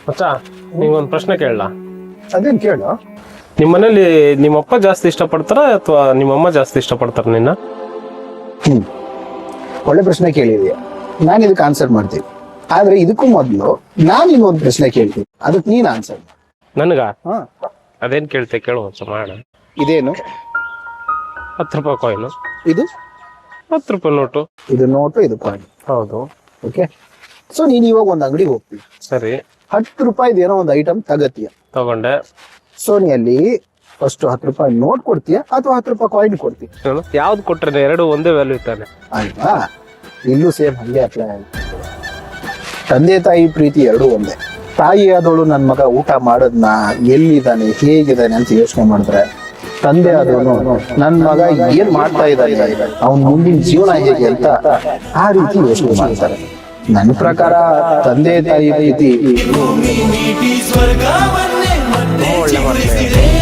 ಮಚ್ಚ ನಿಂಗೊಂದು ಪ್ರಶ್ನೆ ಕೇಳಲ್ಲ. ಅದೇನ್ ಕೇಳು. ನಿಮ್ಮ ಮನೇಲಿ ನಿಮ್ಮಪ್ಪ ಜಾಸ್ತಿ ಇಷ್ಟಪಡ್ತಾರ ಅಥವಾ ನಿಮ್ಮಮ್ಮ ಜಾಸ್ತಿ ಇಷ್ಟಪಡ್ತಾರ ನಿನ್ನ? ಒಳ್ಳೆ ಪ್ರಶ್ನೆ ಕೇಳಿದೀಯ. ನಾನು ಇದಕ್ಕೆ ಆನ್ಸರ್ ಮಾಡ್ತೀನಿ. ಆದ್ರೆ ಇದಕ್ಕೂ ಮೊದಲು ನಾನು ಇನ್ನೊಂದು ಪ್ರಶ್ನೆ ಕೇಳ್ತೀನಿ, ಅದಕ್ಕೆ ನೀನ್ ಆನ್ಸರ್. ನನ್ಗ ಹಾ, ಅದೇನ್ ಕೇಳ್ತೆ ಕೇಳು ಮಚ್ಚ ಮಾಡ. ಇದೇನು? 10 ರೂಪಾಯಿ ಕಾಯಿನು. ಇದು 10 ರೂಪಾಯಿ ನೋಟು. ಇದು ನೋಟು, ಇದು ಕಾಯಿನ್. ಹೌದು. ಓಕೆ, ಸೊ ನೀನ್ ಇವಾಗ ಒಂದ್ ಅಂಗಡಿಗೆ ಹೋಗ್ತೀವಿ, ಸರಿ 10 ರೂಪಾಯಿದು ಏನೋ ಒಂದು ಐಟಮ್ ತಗತ್ತೀಯ. ತಗೊಂಡೆ. ಸೊ ನೀ ಅಲ್ಲಿ ಫಸ್ಟ್ 10 ರೂಪಾಯಿ ನೋಟ್ ಕೊಡ್ತೀಯ ಅಥವಾ 10 ರೂಪಾಯಿ ಕಾಯಿನ್ ಕೊಡ್ತೀಯ? ಯಾವ್ದು ಕೊಟ್ರೆ ಎರಡು ಒಂದೇ ವ್ಯಾಲ್ಯೂ ಇದ್ದಾನೆ ಅಲ್ವಾ? ಇಲ್ಲೂ ಸೇಮ್ ಹಂಗೆ ಅಪ್ಲೈ ಆಗುತ್ತೆ. ತಂದೆ ತಾಯಿ ಪ್ರೀತಿ ಎರಡೂ ಒಂದೇ. ತಾಯಿ ಆದವಳು ನನ್ನ ಮಗ ಊಟ ಮಾಡೋದ್ನ, ಎಲ್ಲಿದ್ದಾನೆ, ಹೇಗಿದ್ದಾನೆ ಅಂತ ಯೋಚನೆ ಮಾಡಿದ್ರೆ, ತಂದೆ ಆದವನು ನನ್ನ ಮಗ ಏನ್ ಮಾಡ್ತಾ ಇದ್ದಾನೆ, ಅವನ್ ಮುಂದಿನ ಜೀವನ ಹೇಗೆ ಅಂತ ಆ ರೀತಿ ಯೋಚನೆ ಮಾಡ್ತಾರೆ. ನನ್ನ ಪ್ರಕಾರ ತಂದೆ ತಾಯಿ ಪ್ರೀತಿ ಒಳ್ಳೆ ಮಾತು.